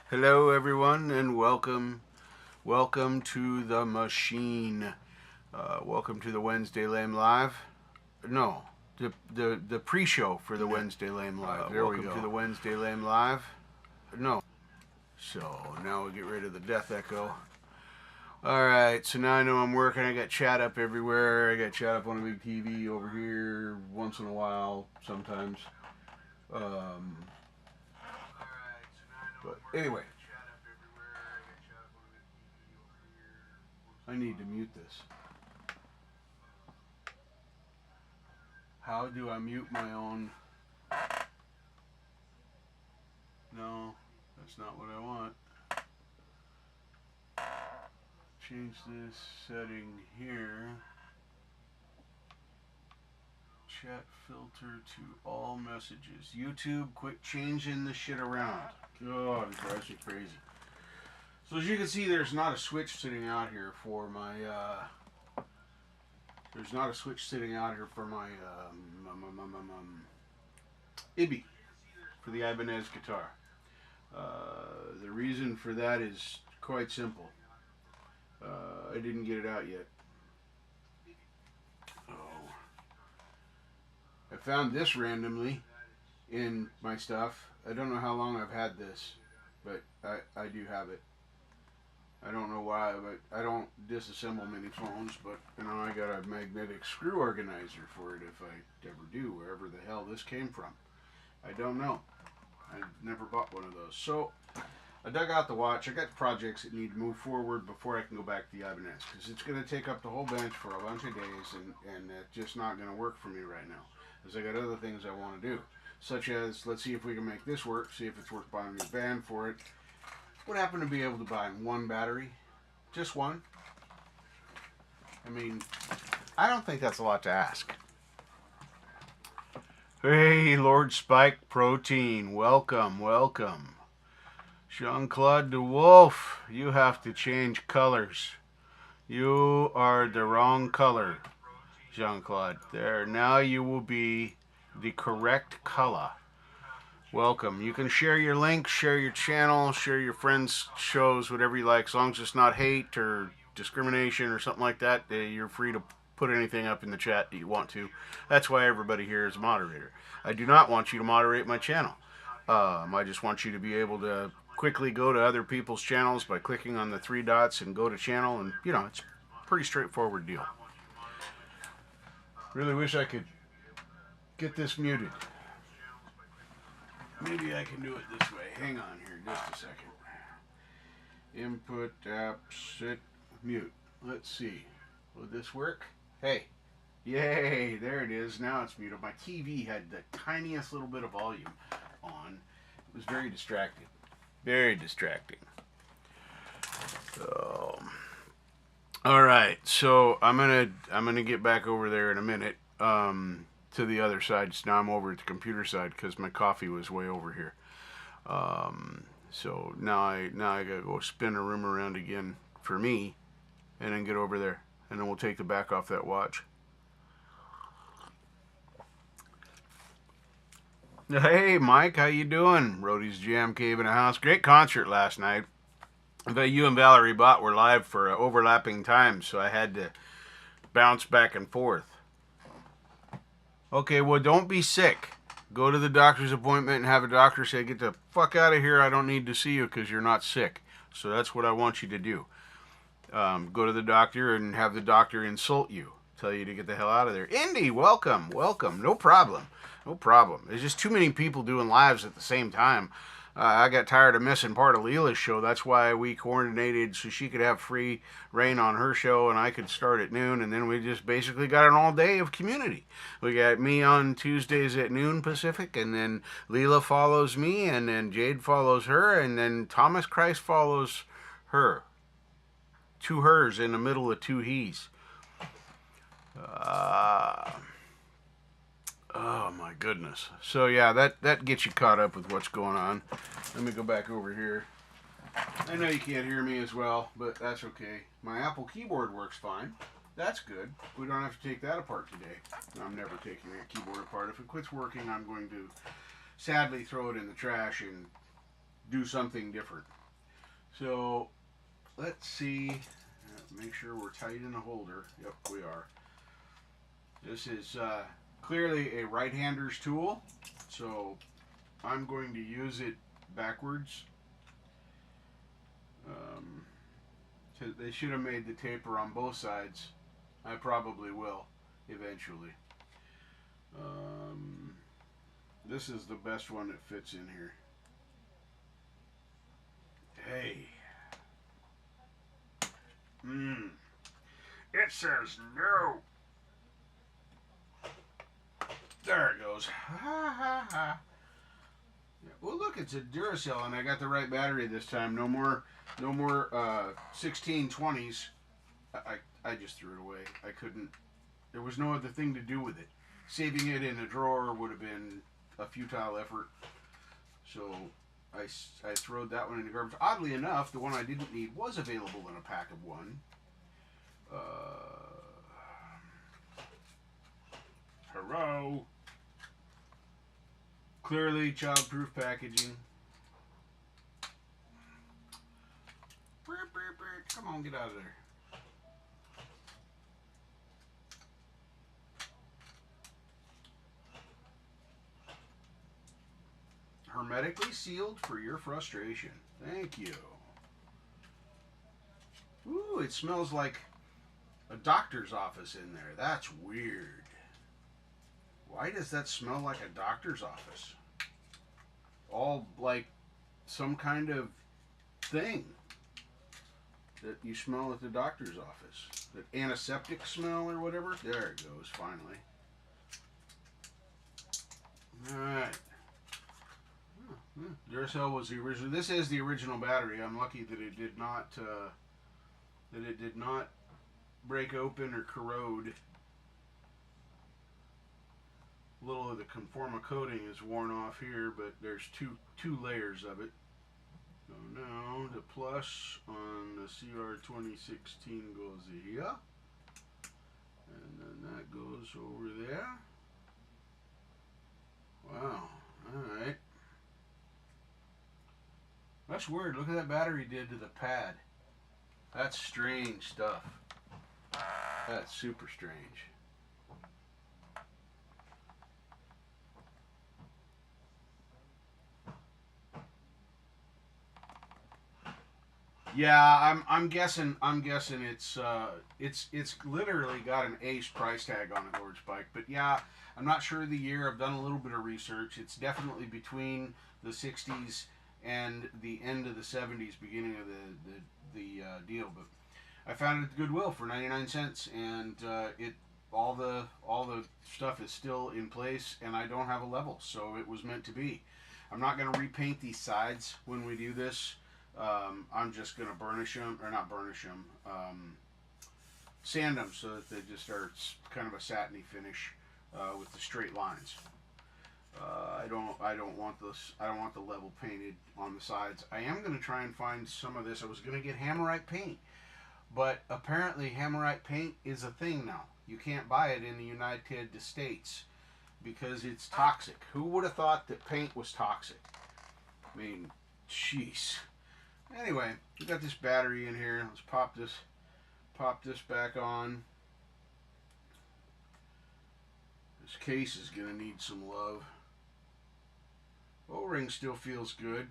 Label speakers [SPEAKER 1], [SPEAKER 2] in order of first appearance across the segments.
[SPEAKER 1] Hello, everyone, and welcome to the machine. Welcome to the Wednesday Lame Live. No, the pre-show for the Wednesday Lame Live. There we go. Welcome to the Wednesday Lame Live. No. So now we get rid of the death echo. All right, so now I know I'm working. I got chat up everywhere. I got chat up on a big TV over here once in a while, sometimes. Um, but anyway, I need to mute this. How do I mute my own? No, that's not what I want. Change this setting here. Chat filter to all messages. YouTube, quit changing the shit around. God, it drives me crazy. So as you can see, there's not a switch sitting out here for my. There's not a switch sitting out here for my Ibby for the Ibanez guitar. The reason for that is quite simple. I didn't get it out yet. Oh. I found this randomly in my stuff. I don't know how long I've had this, but I do have it. I don't know why, but I don't disassemble many phones, but you know, I got a magnetic screw organizer for it if I ever do, wherever the hell this came from. I don't know. I never bought one of those. So I dug out the watch. I got projects that need to move forward before I can go back to the Ibanez, because it's going to take up the whole bench for a bunch of days, and it's just not going to work for me right now, because I got other things I want to do, such as, let's see if we can make this work, see if it's worth buying a new band for it. Would happen to be able to buy one battery, just one. I mean, I don't think that's a lot to ask. Hey, Lord Spike Protein, welcome. Jean-Claude DeWolf, you have to change colors. You are the wrong color, Jean-Claude. There, now you will be the correct color. Welcome. You can share your links, share your channel, share your friends' shows, whatever you like, as long as it's not hate or discrimination or something like that. You're free to put anything up in the chat that you want to. That's why everybody here is a moderator. I do not want you to moderate my channel. I just want you to be able to quickly go to other people's channels by clicking on the three dots and go to channel, and you know, it's a pretty straightforward deal. Really wish I could get this muted. Maybe I can do it this way. Hang on here just a second. Input, app, sit, mute. Let's see. Will this work? Hey. Yay, there it is. Now it's muted. My TV had the tiniest little bit of volume on. It was very distracting. Very distracting. So, all right. So I'm gonna get back over there in a minute. To the other side. So now I'm over at the computer side because my coffee was way over here. So now I gotta go spin a room around again for me, and then get over there, and then we'll take the back off that watch. Hey Mike, how you doing? Rhodey's Jam Cave in a House. Great concert last night. But you and Valerie Bott were live for overlapping times, so I had to bounce back and forth. Okay, well, don't be sick. Go to the doctor's appointment and have a doctor say, get the fuck out of here. I don't need to see you because you're not sick. So that's what I want you to do. Go to the doctor and have the doctor insult you. Tell you to get the hell out of there. Indy, welcome. No problem. There's just too many people doing lives at the same time. I got tired of missing part of Leela's show. That's why we coordinated so she could have free reign on her show and I could start at noon. And then we just basically got an all day of community. We got me on Tuesdays at noon Pacific, and then Leela follows me, and then Jade follows her, and then Thomas Christ follows her. Two hers in the middle of two he's. Oh my goodness. So yeah, that gets you caught up with what's going on. Let me go back over here. I know you can't hear me as well, but that's okay. My Apple keyboard works fine. That's good. We don't have to take that apart today. I'm never taking that keyboard apart. If it quits working, I'm going to sadly throw it in the trash and do something different. So let's see. Make sure we're tight in the holder. Yep, we are. This is clearly a right-hander's tool, so I'm going to use it backwards. They should have made the taper on both sides. I probably will eventually. This is the best one that fits in here. Hey. It says no. There it goes. Ha ha ha. Well, look, it's a Duracell, and I got the right battery this time. No more 1620s. I just threw it away. I couldn't. There was no other thing to do with it. Saving it in a drawer would have been a futile effort. So I throwed that one in the garbage. Oddly enough, the one I didn't need was available in a pack of one. Hello. Clearly child-proof packaging. Come on, get out of there. Hermetically sealed for your frustration. Thank you. Ooh, it smells like a doctor's office in there. That's weird. Why does that smell like a doctor's office? All like some kind of thing that you smell at the doctor's office. That antiseptic smell or whatever. There it goes, finally. Alright. Duracell was the original. This is the original battery. I'm lucky that it did not break open or corrode. A little of the conforma coating is worn off here, but there's two layers of it. So now the plus on the CR 2016 goes here, and then that goes over there. Wow. All right. That's weird. Look at that battery did to the pad. That's strange stuff. That's super strange. Yeah, I'm guessing it's literally got an ace price tag on it, Lord's Bike. But yeah, I'm not sure of the year. I've done a little bit of research. It's definitely between the 60s and the end of the 70s, beginning of the deal. But I found it at Goodwill for 99 cents, and all the stuff is still in place, and I don't have a level, so it was meant to be. I'm not going to repaint these sides when we do this. I'm just going to burnish them, or not burnish them, sand them so that they just are kind of a satiny finish with the straight lines. I don't want this. I don't want the level painted on the sides. I am going to try and find some of this. I was going to get Hammerite paint, but apparently Hammerite paint is a thing now. You can't buy it in the United States because it's toxic. Who would have thought that paint was toxic? I mean, jeez. Anyway, we got this battery in here. Let's pop this back on. This case is gonna need some love. O-ring still feels good.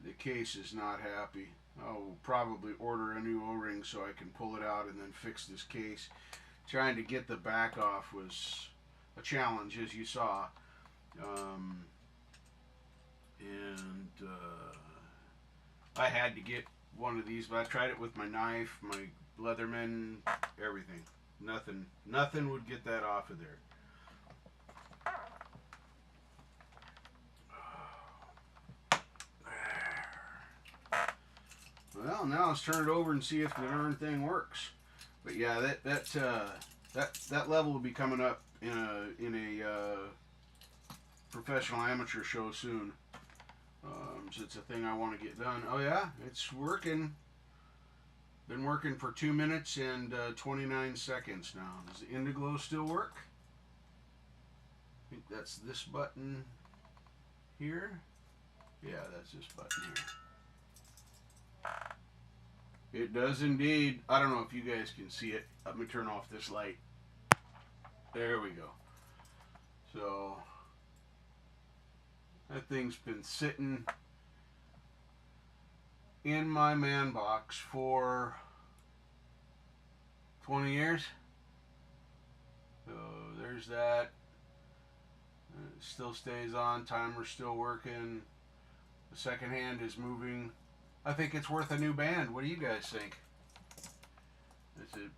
[SPEAKER 1] The case is not happy. I'll probably order a new O-ring so I can pull it out and then fix this case. Trying to get the back off was a challenge, as you saw. I had to get one of these, but I tried it with my knife, my Leatherman, everything. Nothing would get that off of there. Well, now let's turn it over and see if the darn thing works. But yeah, that level will be coming up in a professional amateur show soon. So it's a thing I want to get done. Oh yeah, it's working. Been working for 2 minutes and 29 seconds now. Does the Indiglo still work? I think that's this button here. Yeah, that's this button here. It does indeed. I don't know if you guys can see it. Let me turn off this light. There we go. So that thing's been sitting in my man box for 20 years. So there's that. It still stays on. Timer's still working. The second hand is moving. I think it's worth a new band. What do you guys think? Is it?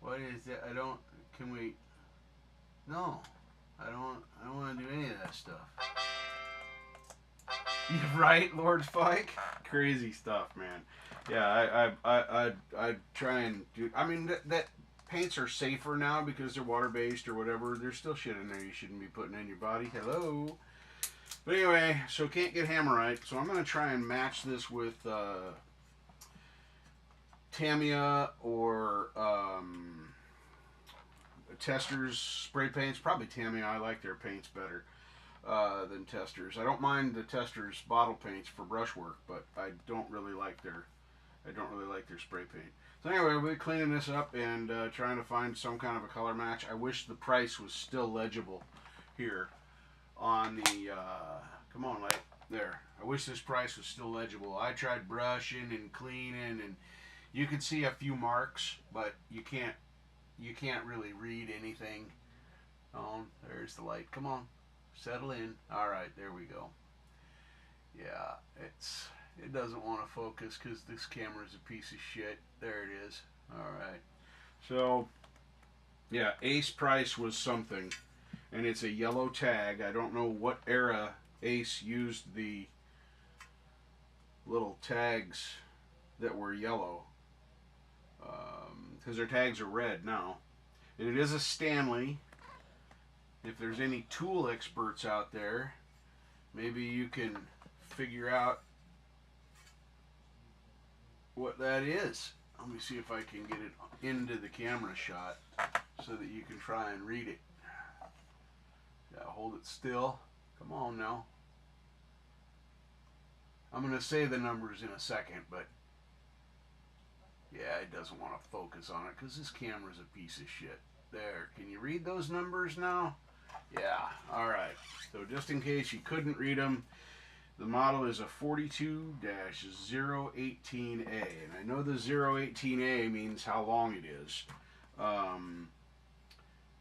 [SPEAKER 1] What is it? I don't. Can we? No, I don't. I don't want to do any of that stuff. You're right, Lord Spike. Crazy stuff, man. Yeah, I try and do. I mean, that paints are safer now because they're water based or whatever. There's still shit in there you shouldn't be putting in your body. Hello. But anyway, so can't get Hammerite. So I'm gonna try and match this with Tamiya or Testors spray paints. Probably Tamiya. I like their paints better than Testors. I don't mind the Testors bottle paints for brushwork, but I don't really like their spray paint. So anyway, we're cleaning this up and trying to find some kind of a color match. I wish the price was still legible here on the come on, light there. I wish this price was still legible. I tried brushing and cleaning, and you can see a few marks, but you can't really read anything. Oh, there's the light. Come on, settle in. All right, there we go. Yeah, it doesn't want to focus because this camera is a piece of shit. There it is. All right. So yeah, Ace price was something, and it's a yellow tag. I don't know what era Ace used the little tags that were yellow, because their tags are red now. And it is a Stanley. If there's any tool experts out there, maybe you can figure out what that is. Let me see if I can get it into the camera shot so that you can try and read it. Yeah, hold it still. Come on now. I'm going to say the numbers in a second, but yeah, it doesn't want to focus on it because this camera's a piece of shit. There, can you read those numbers now? Yeah, all right. So just in case you couldn't read them, the model is a 42-018A, and I know the 018A means how long it is,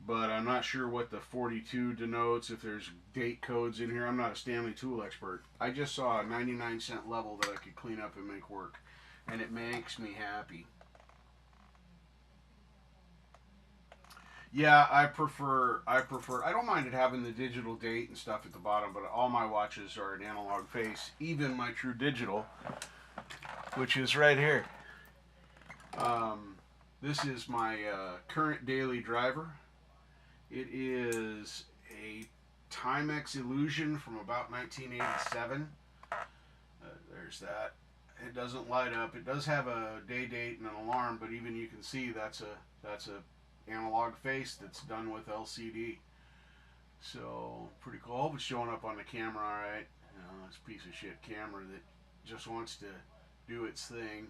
[SPEAKER 1] but I'm not sure what the 42 denotes, if there's date codes in here. I'm not a Stanley tool expert. I just saw a 99-cent level that I could clean up and make work, and it makes me happy. Yeah, I prefer, I don't mind it having the digital date and stuff at the bottom, but all my watches are an analog face, even my True Digital, which is right here. This is my current daily driver. It is a Timex Illusion from about 1987. There's that. It doesn't light up. It does have a day date and an alarm, but even you can see that's a analog face that's done with LCD. So pretty cool. I hope it's showing up on the camera all right. You know, this piece of shit camera that just wants to do its thing.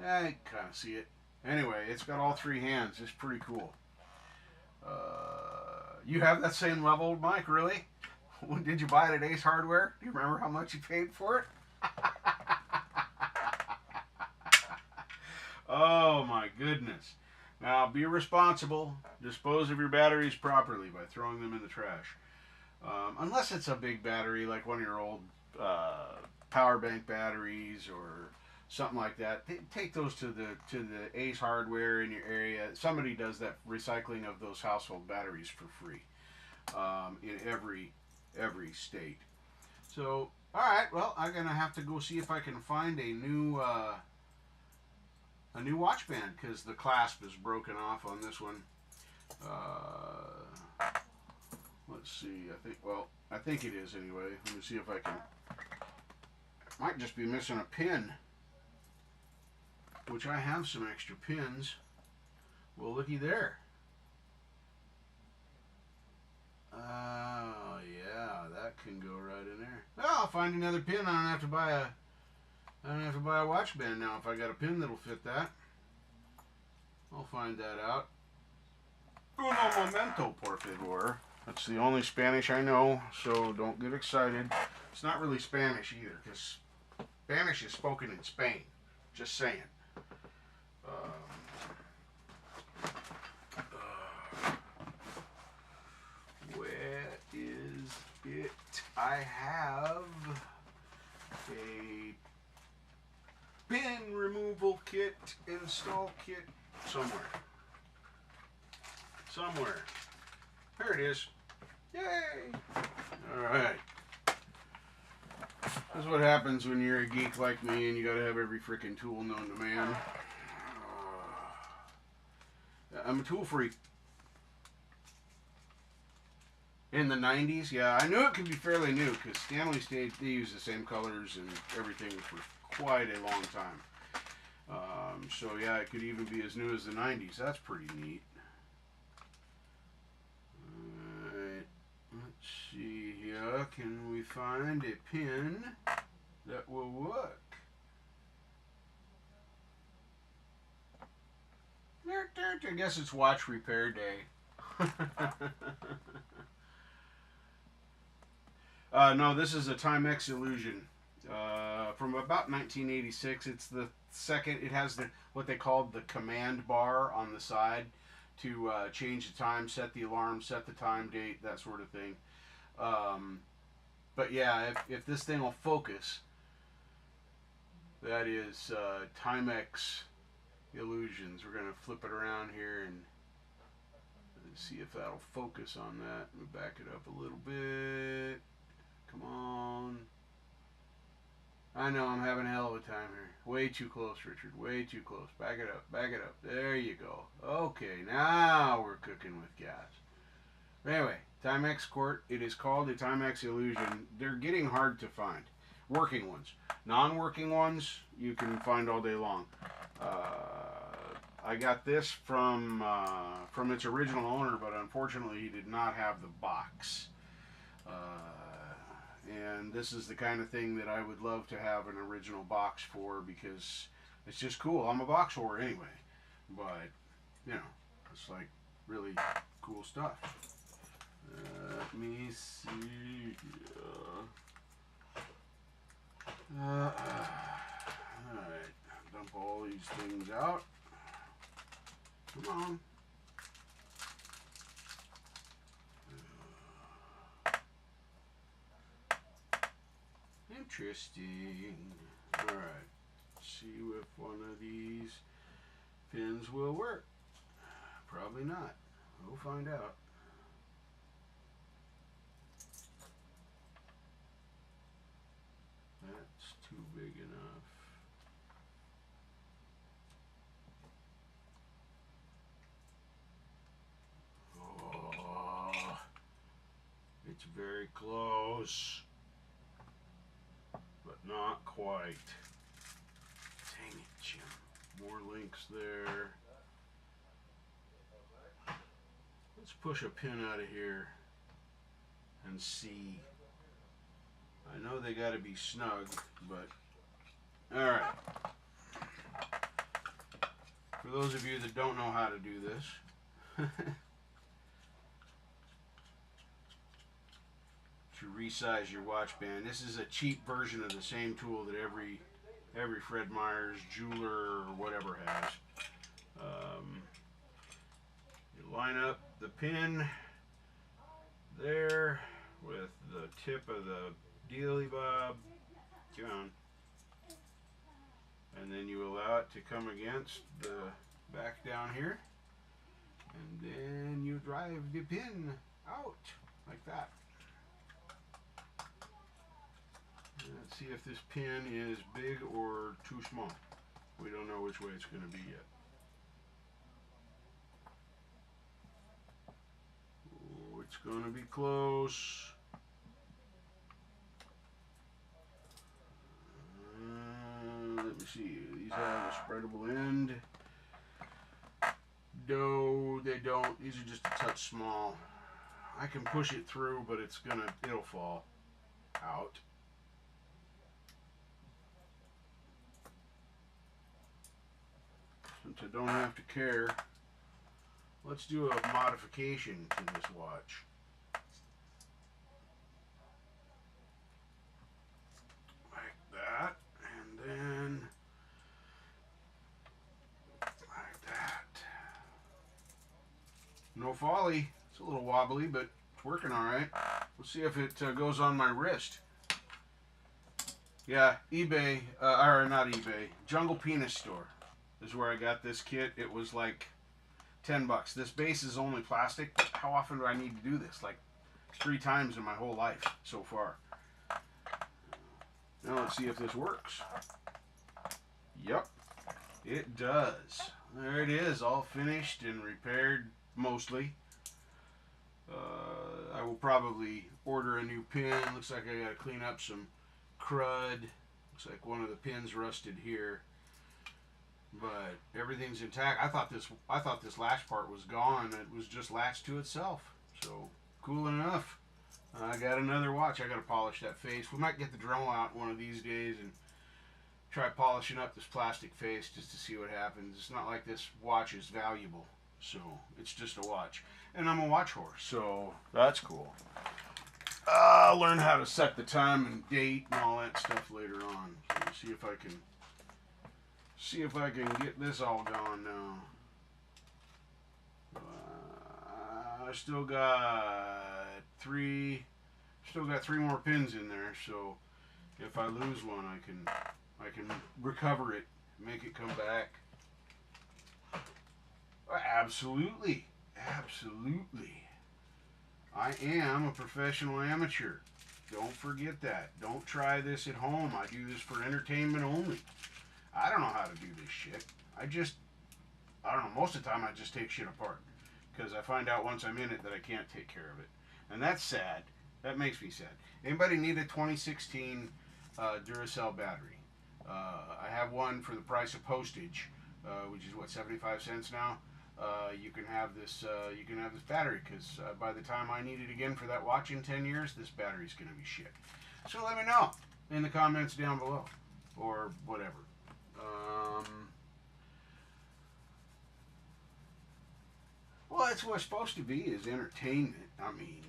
[SPEAKER 1] I kind of see it. Anyway, it's got all three hands. It's pretty cool. You have that same level, Mike? Really? Did you buy it at Ace Hardware? Do you remember how much you paid for it? Oh my goodness. Now be responsible. Dispose of your batteries properly by throwing them in the trash. Unless it's a big battery like one of your old power bank batteries or something like that. Take those to the Ace Hardware in your area. Somebody does that recycling of those household batteries for free in every state. So all right, well, I'm gonna have to go see if I can find a new watch band because the clasp is broken off on this one. Let's see. I think it is anyway. Let me see if I can. Might just be missing a pin, which I have some extra pins. Well, looky there. Oh yeah. can go right in there. Well, I'll find another pin. I don't have to buy a watch band now if I got a pin that'll fit that. I'll find that out. Uno momento, por favor. That's the only Spanish I know, so don't get excited. It's not really Spanish either, because Spanish is spoken in Spain. Just saying. Where is it? I have a pin removal kit, install kit somewhere. There it is. Yay! Alright. This is what happens when you're a geek like me and you gotta have every freaking tool known to man. I'm a tool freak. In the 90s, yeah, I knew it could be fairly new because Stanley State, they use the same colors and everything for quite a long time. So yeah, it could even be as new as the 90s. That's pretty neat. Alright, let's see here. Can we find a pin that will work? I guess it's watch repair day. No, this is a Timex Illusion from about 1986. It's the second. It has what they called the command bar on the side to change the time, set the alarm, set the time, date, that sort of thing. But yeah, if this thing will focus, that is Timex Illusions. We're going to flip it around here and see if that'll focus on that. Let me back it up a little bit. Come on. I know I'm having a hell of a time here. Way too close, Richard. Way too close. Back it up. Back it up. There you go. Okay, now we're cooking with gas. Anyway, Timex Court. It is called a Timex Illusion. They're getting hard to find. Working ones. Non-working ones, you can find all day long. I got this from its original owner, but unfortunately he did not have the box. And this is the kind of thing that I would love to have an original box for because it's just cool. I'm a box whore anyway, but you know, it's like really cool stuff. Let me see. Alright, dump all these things out. Come on. Interesting. Alright, see if one of these pins will work. Probably not. We'll find out. That's too big enough. Oh, it's very close. But not quite. Dang it, Jim. More links there. Let's push a pin out of here and see. I know they got to be snug, but alright. For those of you that don't know how to do this, to resize your watch band. This is a cheap version of the same tool that every Fred Meyer's jeweler or whatever has. You line up the pin there with the tip of the dealy bob. Come on. And then you allow it to come against the back down here. And then you drive the pin out like that. Let's see if this pin is big or too small. We don't know which way it's going to be yet. Oh, it's going to be close. Let me see. These have a spreadable end. No, they don't. These are just a touch small. I can push it through, but it'll fall. out. Since I don't have to care, let's do a modification to this watch. Like that, and then like that. No folly. It's a little wobbly, but it's working all right. Let's see if it goes on my wrist. Yeah, eBay, or not eBay, Jungle Penis Store is where I got this kit. It was like $10. This base is only plastic. How often do I need to do this? Like 3 times in my whole life so far. Now let's see if this works. Yep, it does. There it is, all finished and repaired mostly. I will probably order a new pin. Looks like I gotta clean up some crud. Looks like one of the pins rusted here, but everything's intact. I thought this latch part was gone. It was just latched to itself. So cool enough. I got another watch. I gotta polish that face. We might get the Dremel out one of these days and try polishing up this plastic face just to see what happens. It's not like this watch is valuable, so it's just a watch. And I'm a watch whore, so that's cool. I'll learn how to set the time and date and all that stuff later on. So see if I can get this all gone now. I still got three more pins in there, so if I lose one, I can recover it, make it come back. Absolutely. I am a professional amateur. Don't forget that. Don't try this at home. I do this for entertainment only. I don't know how to do this shit. I don't know. Most of the time I just take shit apart because I find out once I'm in it that I can't take care of it. And that's sad. That makes me sad. Anybody need a 2016 Duracell battery? I have one for the price of postage, which is what, 75 cents now. You can have this battery because by the time I need it again for that watch in 10 years, this battery's going to be shit. So let me know in the comments down below or whatever. Well, that's what it's supposed to be, is entertainment. I mean,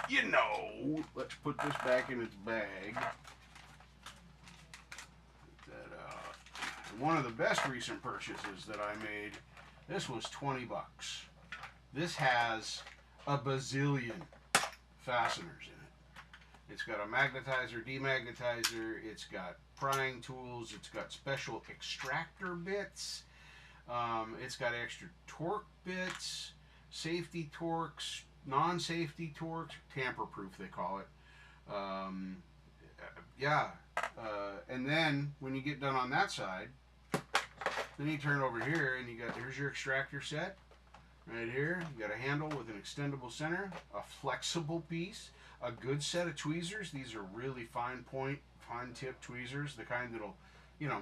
[SPEAKER 1] you know, let's put this back in its bag. One of the best recent purchases that I made, this was 20 bucks. This has a bazillion fasteners in it. It's got a magnetizer, demagnetizer, it's got prying tools, it's got special extractor bits, it's got extra torque bits, safety torques, non-safety torques, tamper-proof they call it. And then when you get done on that side, then you turn over here and here's your extractor set. Right here, you got a handle with an extendable center, a flexible piece, a good set of tweezers. These are really fine tip tweezers, the kind that'll,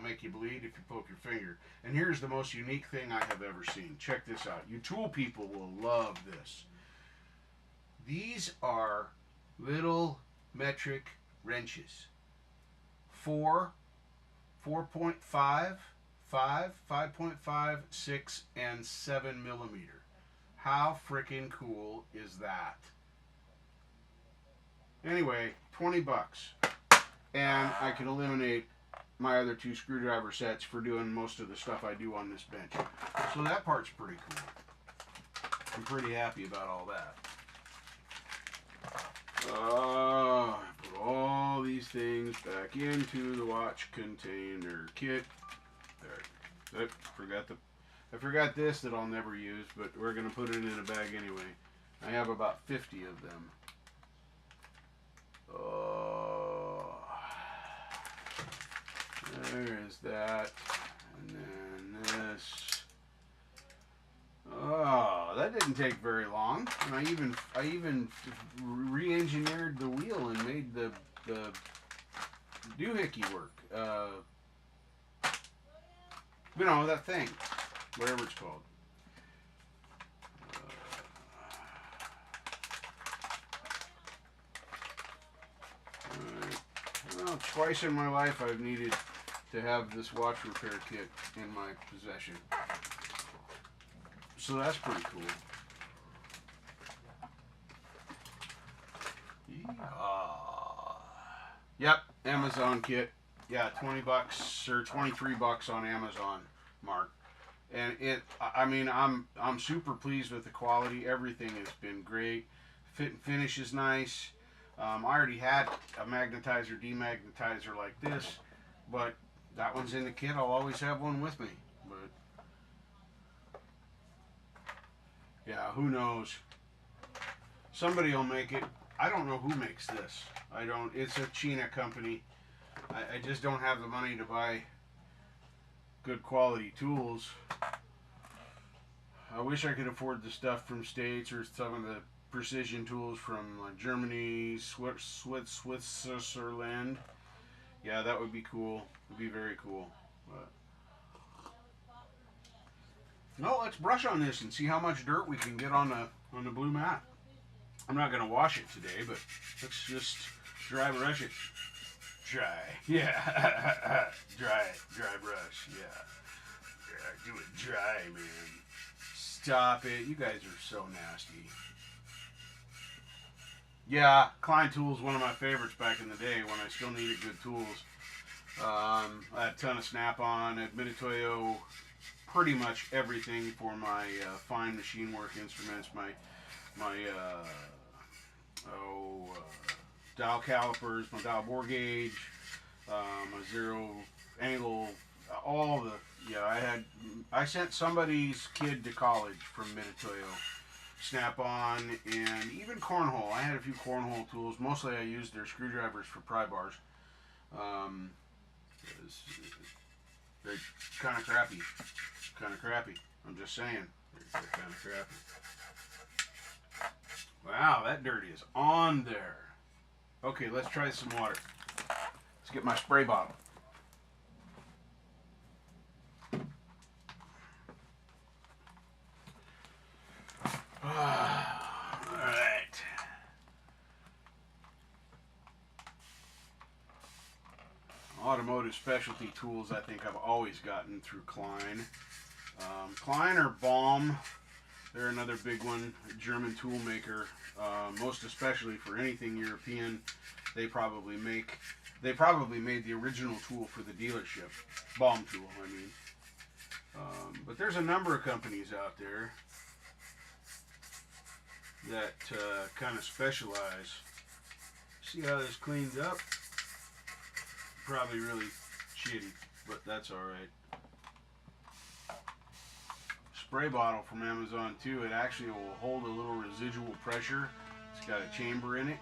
[SPEAKER 1] make you bleed if you poke your finger. And here's the most unique thing I have ever seen. Check this out. You tool people will love this. These are little metric wrenches. 4, 4.5, 5, 5.5, 6, and 7 millimeter. How freaking cool is that? Anyway, 20 bucks. And I can eliminate my other 2 screwdriver sets for doing most of the stuff I do on this bench. So that part's pretty cool. I'm pretty happy about all that. Put all these things back into the watch container kit. There. I forgot this that I'll never use, but we're going to put it in a bag anyway. I have about 50 of them. There is that. And then this. Oh, that didn't take very long. And I even re-engineered the wheel and made the doohickey work. That thing, whatever it's called. Well, twice in my life I've needed to have this watch repair kit in my possession. So that's pretty cool. Yep, Amazon kit. Yeah, $20 or $23 on Amazon, Mark. And I mean, I'm super pleased with the quality. Everything has been great. Fit and finish is nice. I already had a magnetizer, demagnetizer like this, but that one's in the kit. I'll always have one with me. But yeah, who knows? Somebody will make it. I don't know who makes this. I don't. It's a China company. I just don't have the money to buy good quality tools. I wish I could afford the stuff from States or some of the precision tools from like Germany, Switzerland. Yeah, that would be cool. It would be very cool. But no, let's brush on this and see how much dirt we can get on the blue mat. I'm not gonna wash it today, but let's just dry brush it. Dry, yeah. Dry brush, yeah. Do it dry, man. Stop it. You guys are so nasty. Yeah, Klein Tools, one of my favorites back in the day when I still needed good tools. I had a ton of Snap-on at Mitutoyo, pretty much everything for my fine machine work instruments, my dial calipers, my dial bore gauge, my zero angle, all the, yeah, I sent somebody's kid to college from Mitutoyo. Snap-on, and even cornhole. I had a few cornhole tools. Mostly I used their screwdrivers for pry bars. They're kind of crappy. I'm just saying. They're kind of crappy. Wow, that dirt is on there. Okay, let's try some water. Let's get my spray bottle. Alright. Automotive specialty tools I think I've always gotten through Klein. Klein or Baum, they're another big one, a German tool maker. Most especially for anything European, they probably made the original tool for the dealership. Baum tool, I mean. But there's a number of companies out there that kind of specialize. See how this cleans up? Probably really shitty, but that's alright. Spray bottle from Amazon too. It actually will hold a little residual pressure. It's got a chamber in it,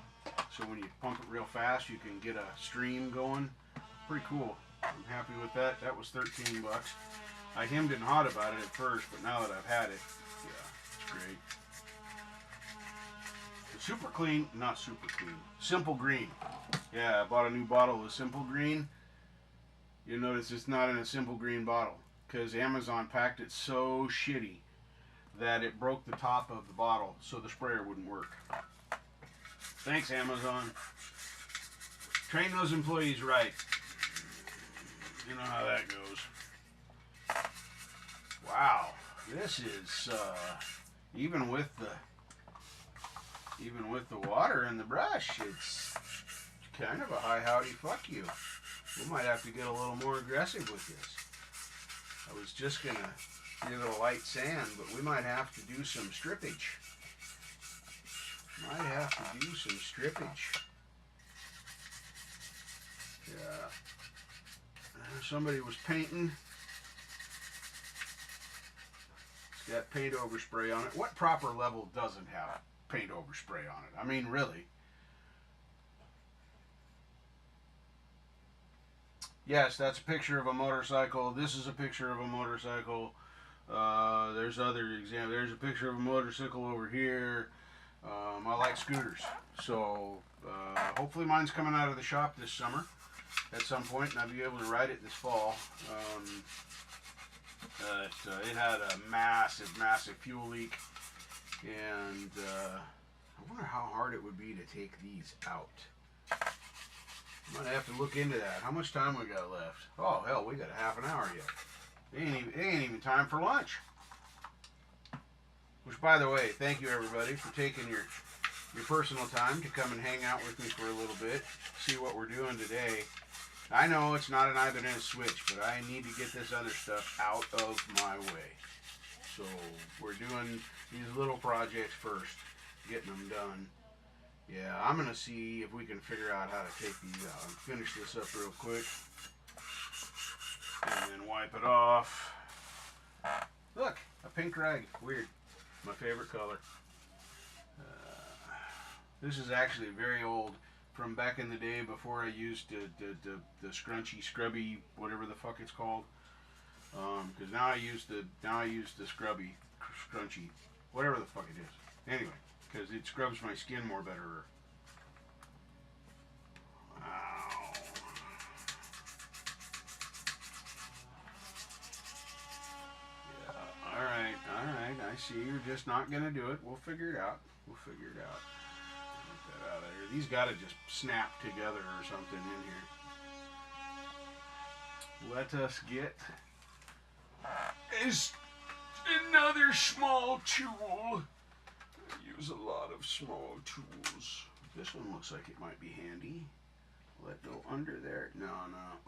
[SPEAKER 1] so when you pump it real fast you can get a stream going. Pretty cool. I'm happy with that. That was $13. I hemmed and hawed about it at first, but now that I've had it, yeah, it's great. Super clean, not super clean. Simple Green. Yeah, I bought a new bottle of Simple Green. You'll notice it's not in a Simple Green bottle because Amazon packed it so shitty that it broke the top of the bottle so the sprayer wouldn't work. Thanks, Amazon. Train those employees right. You know how that goes. Wow, this is even with the water in the brush, it's kind of a high howdy fuck you. We might have to get a little more aggressive with this. I was just gonna give it a light sand, but we might have to do some strippage. Yeah. Somebody was painting. It's got paint overspray on it. What proper level doesn't have paint overspray on it? I mean, really. Yes, that's a picture of a motorcycle. This is a picture of a motorcycle. There's other examples. There's a picture of a motorcycle over here. I like scooters. So hopefully mine's coming out of the shop this summer at some point, and I'll be able to ride it this fall. It had a massive fuel leak, and I wonder how hard it would be to take these out. Might have to look into that. How much time we got left? Oh, hell, we got a half an hour yet. It ain't even time for lunch. Which, by the way, thank you everybody for taking your personal time to come and hang out with me for a little bit, see what we're doing today. I know it's not an Ibanez switch, but I need to get this other stuff out of my way. So we're doing these little projects first, getting them done. Yeah, I'm going to see if we can figure out how to take these out. Finish this up real quick. And then wipe it off. Look, a pink rag. Weird. My favorite color. This is actually very old, from back in the day before I used the scrunchy, scrubby, whatever the fuck it's called. Because now I use the scrubby, scrunchy, whatever the fuck it is. Anyway, because it scrubs my skin more better. Wow. Yeah. All right. I see you're just not gonna do it. We'll figure it out. Get that out of there. These gotta just snap together or something in here. Let us get is another small tool. I use a lot of small tools. This one looks like it might be handy. Let go under there. No,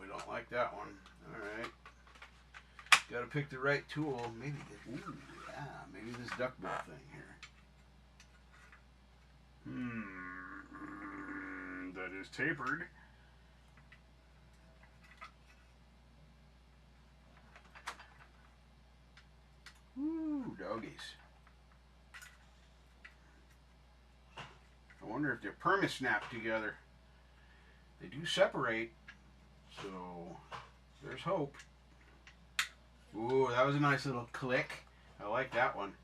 [SPEAKER 1] we don't like that one. All right. Got to pick the right tool. Maybe this duckbill thing here. That is tapered. Ooh, doggies. I wonder if they're perma-snap together. They do separate, so there's hope. Ooh, that was a nice little click. I like that one.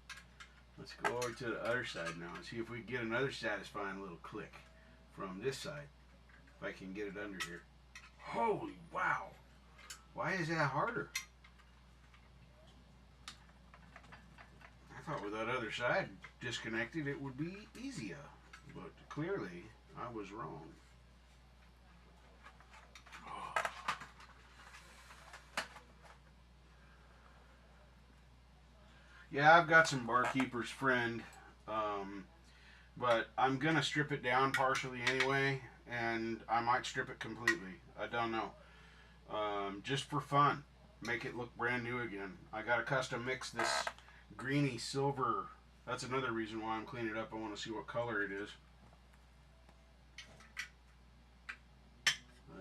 [SPEAKER 1] Let's go over to the other side now and see if we can get another satisfying little click from this side. If I can get it under here. Holy wow! Why is that harder? I thought with that other side disconnected it would be easier. But clearly I was wrong. Yeah, I've got some Barkeeper's Friend, but I'm going to strip it down partially anyway, and I might strip it completely. I don't know. Just for fun. Make it look brand new again. I got to custom mix this greeny silver. That's another reason why I'm cleaning it up. I want to see what color it is.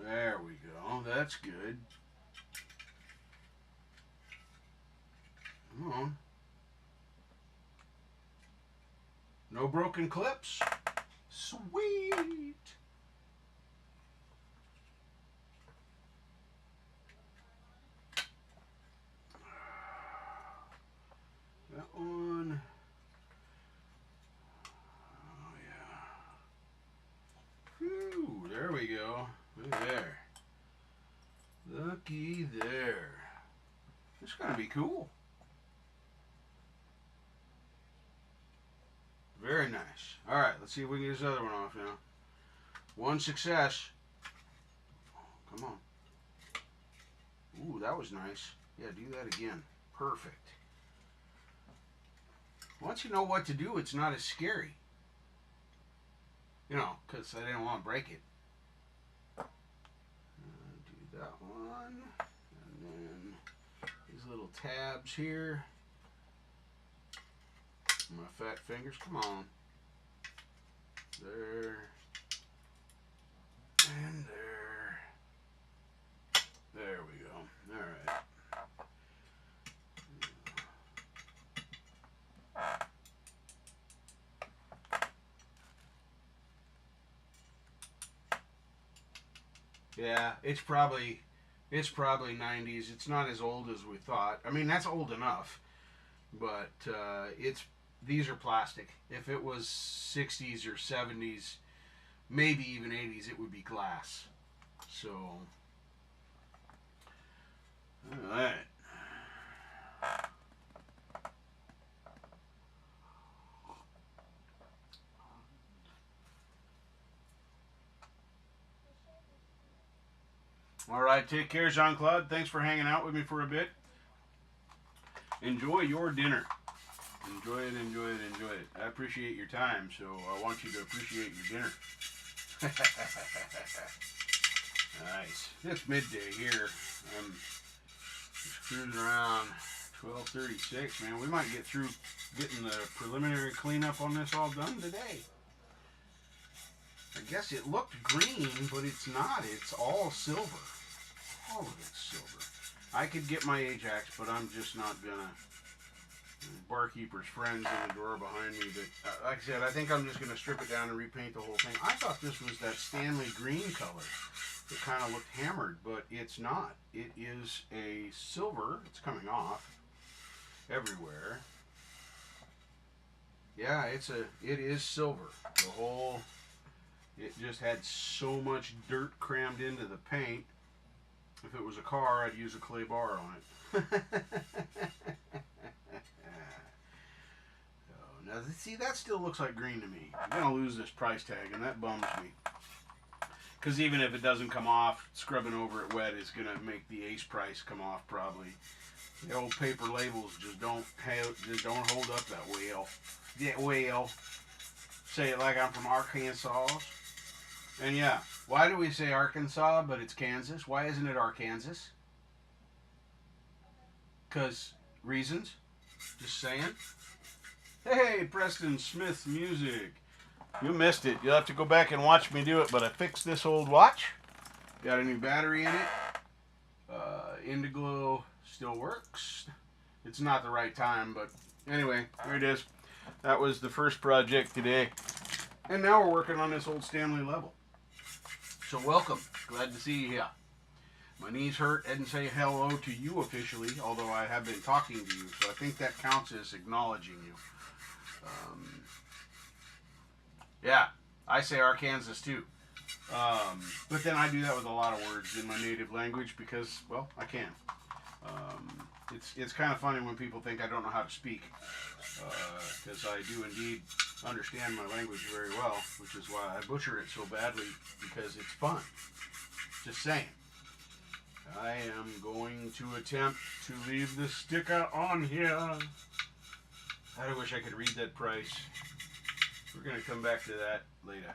[SPEAKER 1] There we go. That's good. Come on. No broken clips. Sweet. That one. Oh yeah. Whew, there we go. Look there. Looky there. It's gonna be cool. Very nice. Alright, let's see if we can get this other one off now. One success. Come on. Ooh, that was nice. Yeah, do that again. Perfect. Once you know what to do, it's not as scary. You know, because I didn't want to break it. Do that one. And then these little tabs here. My fat fingers, come on. There. And there. There we go. Alright. Yeah, it's probably 90s. It's not as old as we thought. I mean, that's old enough. But these are plastic. If it was 60s or 70s, maybe even 80s, it would be glass. So, all right. All right, take care, Jean-Claude. Thanks for hanging out with me for a bit. Enjoy your dinner. Enjoy it, enjoy it, enjoy it. I appreciate your time, so I want you to appreciate your dinner. Nice. It's midday here. I'm just cruising around 12:36. Man, we might get through getting the preliminary cleanup on this all done today. I guess it looked green, but it's not. It's all silver. All of it's silver. I could get my Ajax, but I'm just not gonna. Barkeeper's friends in the drawer behind me, but like I said, I think I'm just gonna strip it down and repaint the whole thing. I thought this was that Stanley green color. It kind of looked hammered, but it's not. It is a silver. It's coming off everywhere. Yeah, it is silver. The whole. It just had so much dirt crammed into the paint. If it was a car, I'd use a clay bar on it. Now, see, that still looks like green to me. I'm going to lose this price tag, and that bums me. Because even if it doesn't come off, scrubbing over it wet is going to make the ace price come off probably. The old paper labels just don't hold up that well. Yeah, well. Say it like I'm from Arkansas. And yeah, why do we say Arkansas, but it's Kansas? Why isn't it Arkansas? Because reasons. Just saying. Hey, Preston Smith Music. You missed it. You'll have to go back and watch me do it, but I fixed this old watch. Got a new battery in it. Indiglo still works. It's not the right time, but anyway, here it is. That was the first project today. And now we're working on this old Stanley level. So welcome. Glad to see you here. My knees hurt. I didn't say hello to you officially, although I have been talking to you, so I think that counts as acknowledging you. Yeah, I say Arkansas too. But then I do that with a lot of words in my native language because, well, I can. It's kind of funny when people think I don't know how to speak, because I do indeed understand my language very well, which is why I butcher it so badly, because it's fun. Just saying. I am going to attempt to leave the sticker on here. I wish I could read that price. We're going to come back to that later.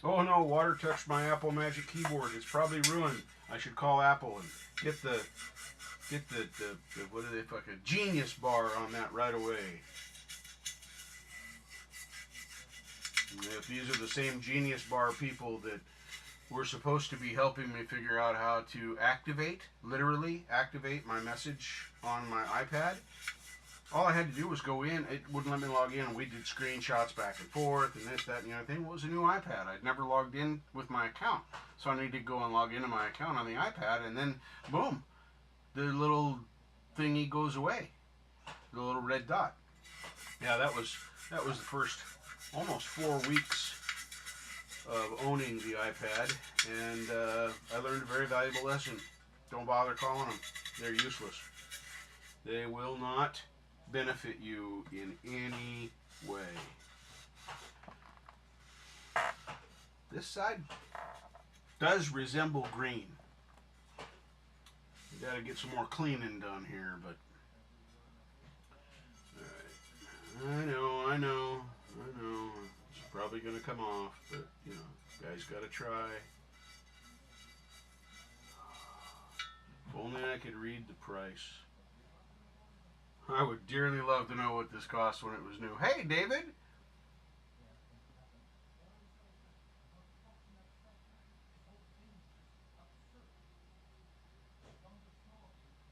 [SPEAKER 1] Oh no, water touched my Apple Magic Keyboard. It's probably ruined. I should call Apple and get the what do they fucking Genius bar on that right away. And if these are the same Genius bar people that were supposed to be helping me figure out how to literally activate my message on my iPad, all I had to do was go in. It wouldn't let me log in, and we did screenshots back and forth and this, that, and the other thing. Well, it was a new iPad. I'd never logged in with my account. So I needed to go and log into my account on the iPad, and then, boom, the little thingy goes away. The little red dot. Yeah, that was the first almost 4 weeks of owning the iPad, and I learned a very valuable lesson. Don't bother calling them. They're useless. They will not benefit you in any way. This side does resemble green. We gotta get some more cleaning done here, but alright. I know. It's probably gonna come off, but you know, guys gotta try. If only I could read the price. I would dearly love to know what this cost when it was new. Hey, David!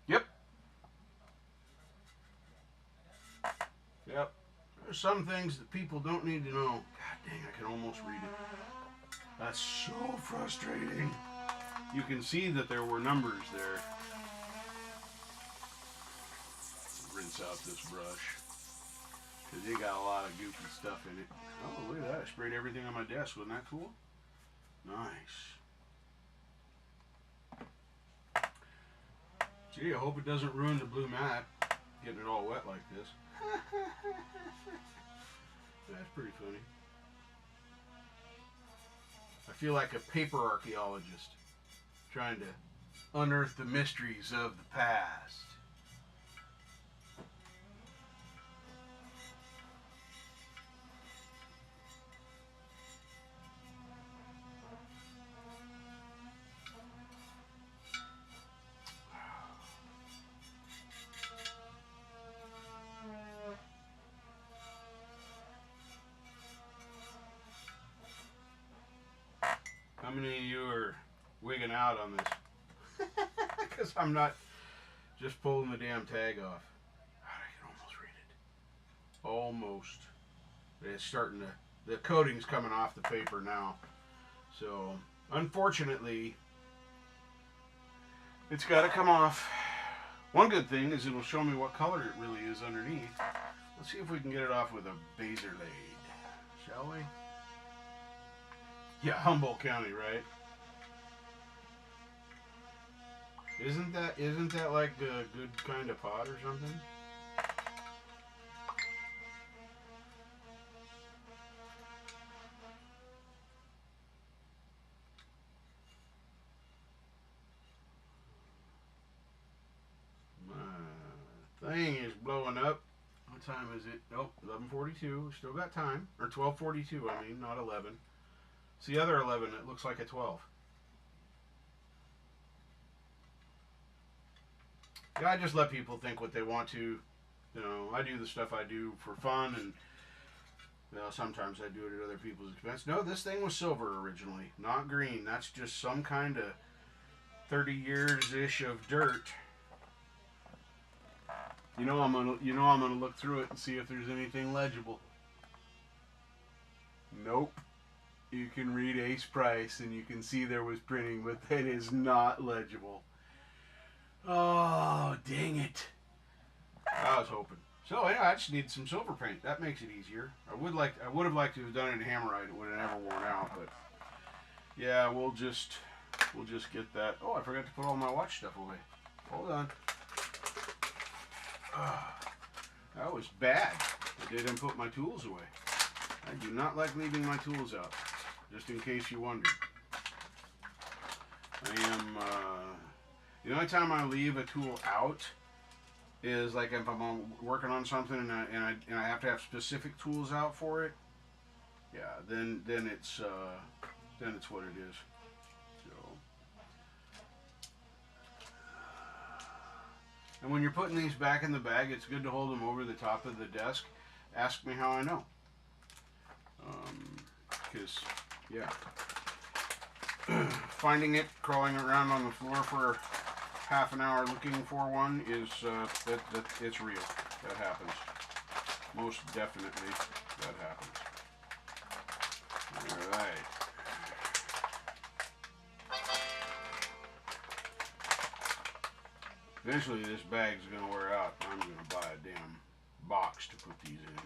[SPEAKER 1] Yep. There's some things that people don't need to know. God dang, I can almost read it. That's so frustrating. You can see that there were numbers there. Rinse out this brush, because it got a lot of goofy stuff in it. Oh, look at that. I sprayed everything on my desk. Wasn't that cool? Nice. Gee, I hope it doesn't ruin the blue mat, getting it all wet like this. That's pretty funny. feel like a paper archaeologist trying to unearth the mysteries of the past. How many of you are wigging out on this? Because I'm not just pulling the damn tag off. God, I can almost read it. Almost. It's starting to, the coating's coming off the paper now. So, unfortunately, it's got to come off. One good thing is it'll show me what color it really is underneath. Let's see if we can get it off with a Baser Lade. Shall we? Yeah, Humboldt County, right? Isn't that like a good kind of pot or something? My thing is blowing up. What time is it? Oh, 11:42. Still got time. Or 12:42, I mean, not 11. It's the other 11. It looks like a 12. Yeah, I just let people think what they want to. You know, I do the stuff I do for fun, and you know, sometimes I do it at other people's expense. No, this thing was silver originally, not green. That's just some kind of 30 years-ish of dirt. I'm gonna look through it and see if there's anything legible. Nope. You can read Ace Price and you can see there was printing, but it is not legible. Oh, dang it. I was hoping. So yeah, I just need some silver paint. That makes it easier. I would have liked to have done it in Hammerite. It would have never worn out, but yeah, we'll just get that. Oh, I forgot to put all my watch stuff away. Hold on. That was bad. I didn't put my tools away. I do not like leaving my tools out, just in case you wondered. I am, the only time I leave a tool out is like if I'm working on something and I have to have specific tools out for it. Yeah, then it's what it is. So, and when you're putting these back in the bag, it's good to hold them over the top of the desk. Ask me how I know. Because, yeah, finding it, crawling around on the floor for half an hour looking for one is, it's real. That happens. Most definitely, that happens. Alright. Eventually this bag's going to wear out. I'm going to buy a damn box to put these in.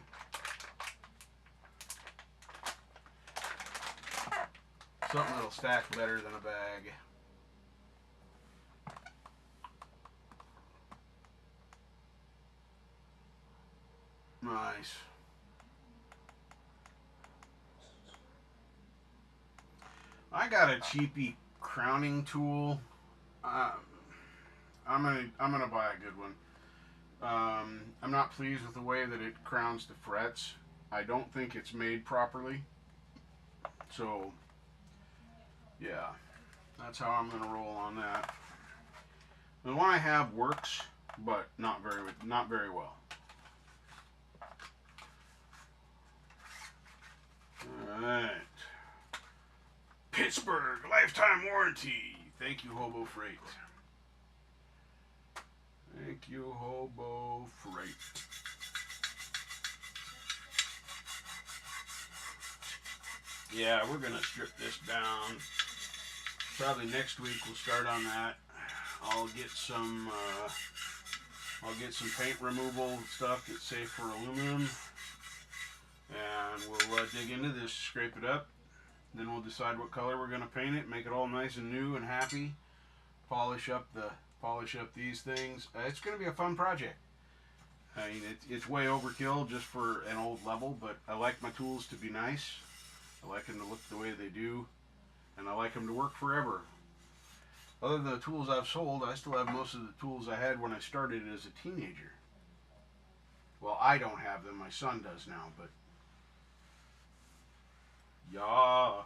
[SPEAKER 1] Something that'll stack better than a bag. Nice. I got a cheapy crowning tool. I'm gonna buy a good one. I'm not pleased with the way that it crowns the frets. I don't think it's made properly. So, yeah, that's how I'm gonna roll on that. The one I have works, but not very well. All right. Pittsburgh lifetime warranty. Thank you, Hobo Freight. Thank you, Hobo Freight. Yeah, we're gonna strip this down. Probably next week we'll start on that. I'll get some paint removal stuff that's safe for aluminum, and we'll dig into this, scrape it up. Then we'll decide what color we're gonna paint it, make it all nice and new and happy. Polish up these things. It's gonna be a fun project. I mean, it's way overkill just for an old level, but I like my tools to be nice. I like them to look the way they do. and I like them to work forever. Other than the tools I've sold, I still have most of the tools I had when I started as a teenager. Well, I don't have them. My son does now, but yeah.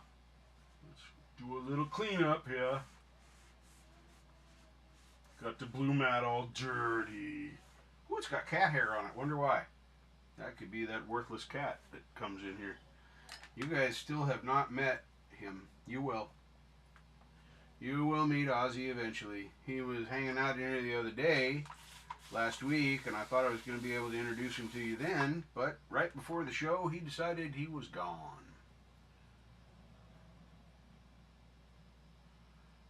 [SPEAKER 1] Let's do a little cleanup here. Got the blue mat all dirty. Oh, it's got cat hair on it. Wonder why. That could be that worthless cat that comes in here. You guys still have not met him. You will. You will meet Ozzy eventually. He was hanging out in here the other day, last week, and I thought I was going to be able to introduce him to you then, but right before the show, he decided he was gone.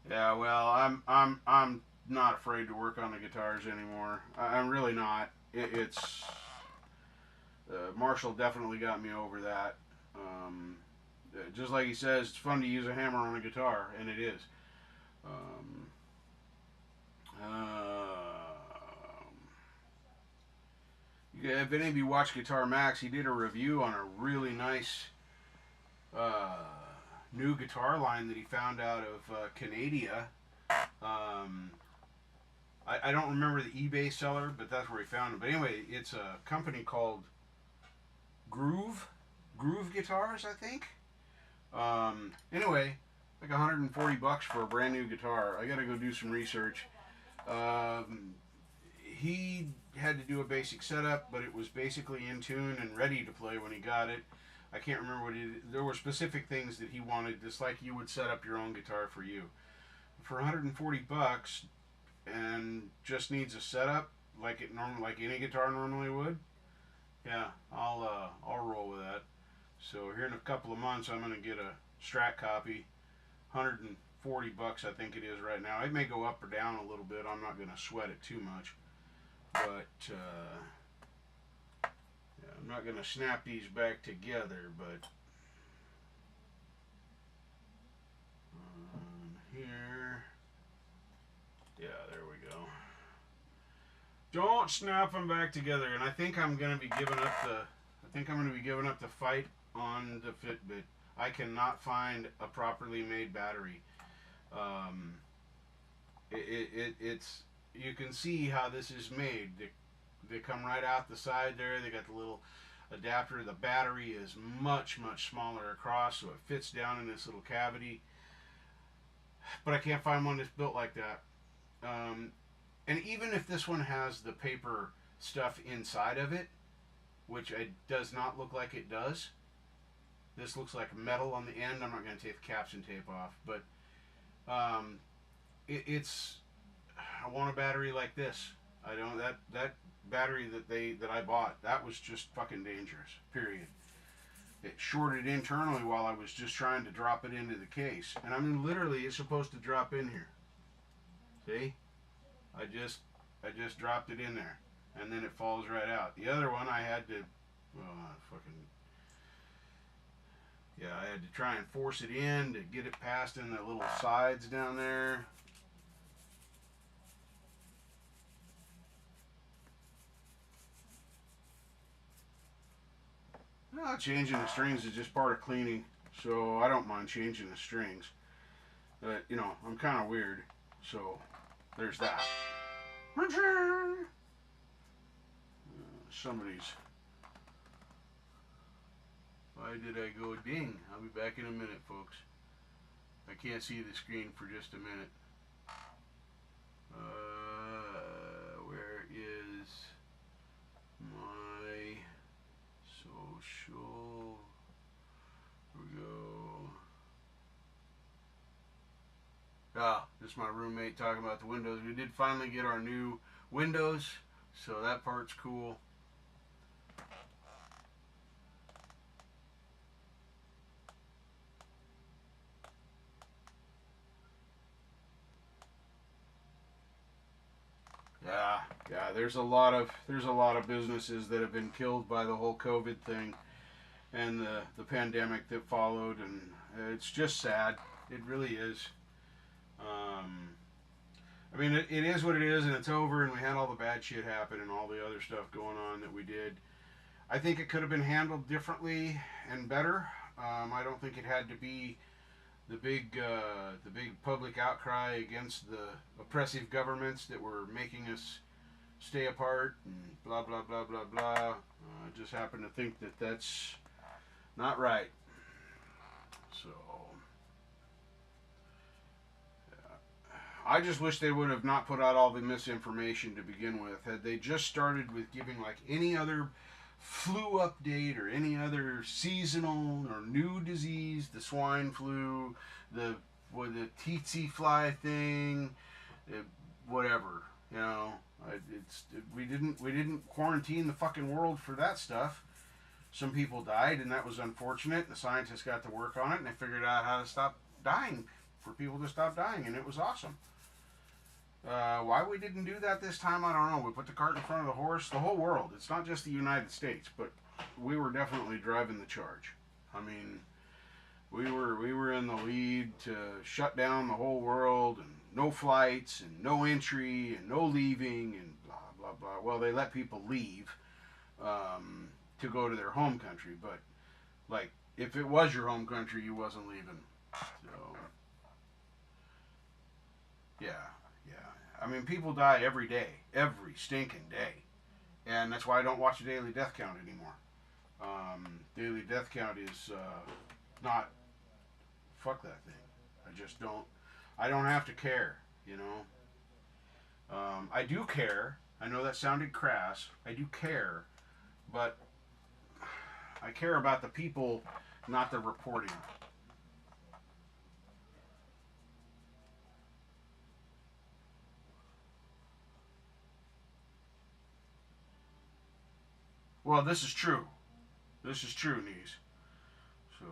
[SPEAKER 1] Yeah, well, I'm not afraid to work on the guitars anymore. I'm really not. It's Marshall definitely got me over that. Um, just like he says, it's fun to use a hammer on a guitar, and it is. Um, if any of you watch Guitar Max, he did a review on a really nice uh, new guitar line that he found out of Canada. Um, I don't remember the eBay seller, but that's where he found it. But anyway, it's a company called Groove Guitars, I think. Anyway, like $140 for a brand new guitar. I gotta go do some research. He had to do a basic setup, but it was basically in tune and ready to play when he got it. I can't remember what there were specific things that he wanted, just like you would set up your own guitar for you. For $140 and just needs a setup like like any guitar normally would. Yeah, I'll roll with that. So here in a couple of months, I'm gonna get a Strat copy. $140 I think it is right now. It may go up or down a little bit. I'm not gonna sweat it too much, but yeah, I'm not gonna snap these back together. But here, yeah, there we go. Don't snap them back together. And I think I'm gonna be giving up the. I think I'm gonna be giving up the fight on the Fitbit. I cannot find a properly made battery. Um, it's you can see how this is made. They come right out the side there. They got the little adapter. The battery is much smaller across, so it fits down in this little cavity. But I can't find one that's built like that. And even if this one has the paper stuff inside of it, which it does not look like it does. This looks like metal on the end. I'm not going to take the caps and tape off, but it's. I want a battery like this. I don't that battery that I bought, that was just fucking dangerous. Period. It shorted internally while I was just trying to drop it into the case, and I mean literally, it's supposed to drop in here. See, I just dropped it in there, and then it falls right out. The other one I had to, yeah, I had to try and force it in to get it past in the little sides down there. Well, changing the strings is just part of cleaning, so I don't mind changing the strings. But, you know, I'm kind of weird, so there's that. Somebody's. Why did I go ding? I'll be back in a minute, folks. I can't see the screen for just a minute. Where is my social? Here we go. Ah, this is my roommate talking about the windows. We did finally get our new windows, so that part's cool. Yeah, there's a lot of businesses that have been killed by the whole COVID thing and the pandemic that followed, and it's just sad. It really is. I mean, it is what it is, and it's over, and we had all the bad shit happen and all the other stuff going on that we did. I think it could have been handled differently and better. I don't think it had to be the big public outcry against the oppressive governments that were making us stay apart and blah blah blah blah blah. I just happen to think that that's not right. So I just wish they would have not put out all the misinformation to begin with. Had they just started with giving like any other flu update or any other seasonal or new disease, the swine flu, the tsetse fly thing, whatever, you know, we didn't quarantine the fucking world for that stuff. Some people died, and that was unfortunate. The scientists got to work on it, and they figured out how to stop dying, for people to stop dying, and it was awesome. Why we didn't do that this time, I don't know. We put the cart in front of the horse. The whole world. It's not just the United States, but we were definitely driving the charge. I mean, we were in the lead to shut down the whole world, and no flights, and no entry, and no leaving, and blah blah blah. Well, they let people leave to go to their home country, but like if it was your home country, you wasn't leaving. So yeah. I mean, people die every day, every stinking day, and that's why I don't watch the daily death count anymore. Daily death count is not, fuck that thing. I just don't. I don't have to care, you know. I do care. I know that sounded crass. I do care, but I care about the people, not the reporting. Well, this is true. This is true, niece. So,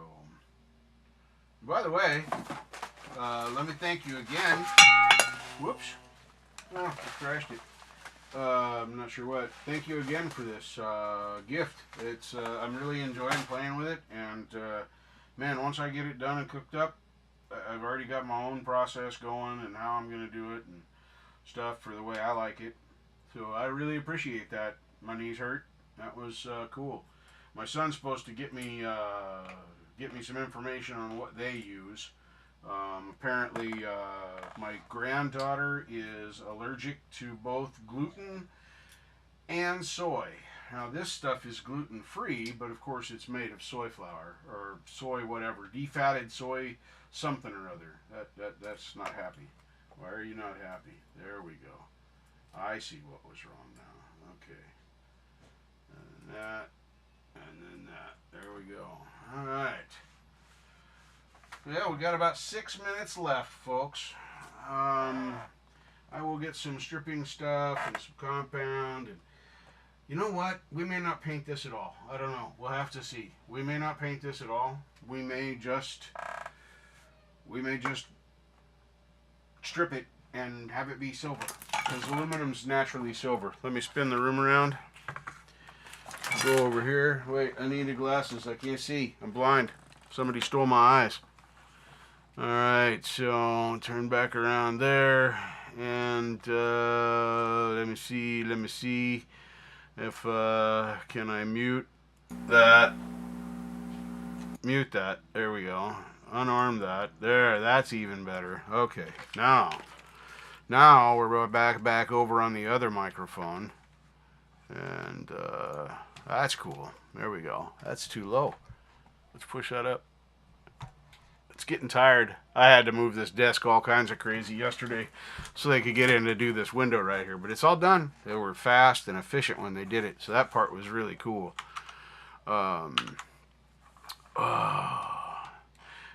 [SPEAKER 1] by the way, let me thank you again. Whoops. Oh, I crashed it. I'm not sure what. Thank you again for this gift. It's I'm really enjoying playing with it, and man, once I get it done and cooked up, I've already got my own process going and how I'm going to do it and stuff for the way I like it. So I really appreciate that. My knees hurt. That was cool. My son's supposed to get me some information on what they use. Apparently, my granddaughter is allergic to both gluten and soy. Now, this stuff is gluten free, but of course, it's made of soy flour or soy whatever, defatted soy something or other. That's not happy. Why are you not happy? There we go. I see what was wrong now. Okay. And that, and then that. There we go. All right. Yeah, we got about 6 minutes left, folks. I will get some stripping stuff and some compound, and you know what? We may not paint this at all. I don't know. We'll have to see. We may not paint this at all. We may just strip it and have it be silver, because aluminum's naturally silver. Let me spin the room around. Go over here. Wait, I need the glasses. I can't see. I'm blind. Somebody stole my eyes. Alright, so turn back around there. And let me see if can I mute that. Mute that. There we go. Unarm that. There, that's even better. Okay, now we're back over on the other microphone. And that's cool. There we go. That's too low. Let's push that up. It's getting tired. I had to move this desk all kinds of crazy yesterday so they could get in to do this window right here. But it's all done. They were fast and efficient when they did it. So that part was really cool. Yeah,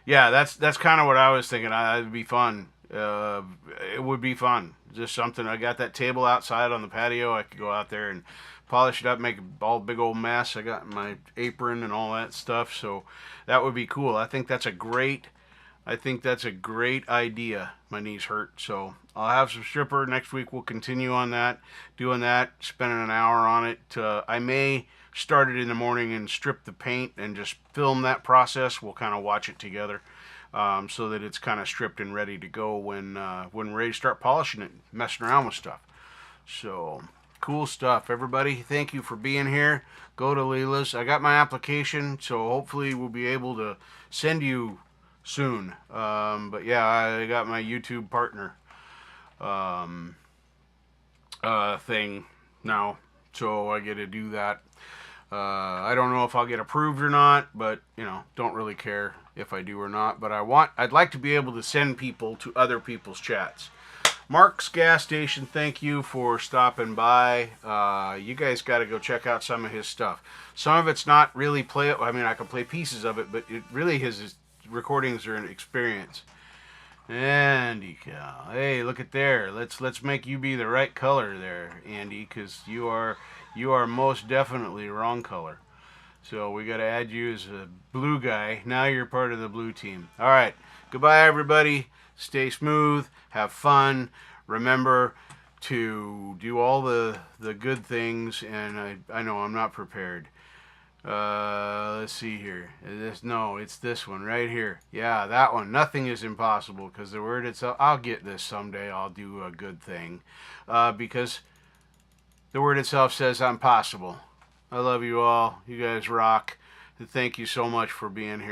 [SPEAKER 1] that's kind of what I was thinking. It'd be fun. It would be fun. Just something. I got that table outside on the patio. I could go out there and polish it up, make all big old mess. I got my apron and all that stuff. So that would be cool. I think that's a great idea. My knees hurt, so I'll have some stripper next week. We'll continue on that, doing that, spending an hour on it. I may start it in the morning and strip the paint and just film that process. We'll kind of watch it together, so that it's kind of stripped and ready to go when we're ready to start polishing it, messing around with stuff. So cool stuff, everybody. Thank you for being here. Go to Leela's. I got my application, so hopefully we'll be able to send you soon. But yeah, I got my YouTube partner thing now, so I get to do that. I don't know if I'll get approved or not, but you know, don't really care if I do or not. But I'd like to be able to send people to other people's chats. Mark's Gas Station, thank you for stopping by. You guys got to go check out some of his stuff. Some of it's not really playable. I mean, I can play pieces of it, but it really his recordings are an experience. Andy Cal. Hey, look at there. Let's make you be the right color there, Andy, because you are most definitely wrong color. So we got to add you as a blue guy. Now you're part of the blue team. All right. Goodbye, everybody. Stay smooth. Have fun. Remember to do all the good things. And I know I'm not prepared. Let's see here. It's this one right here. Yeah, that one. Nothing is impossible because the word itself. I'll get this someday. I'll do a good thing because the word itself says I'm possible. I love you all. You guys rock. And thank you so much for being here.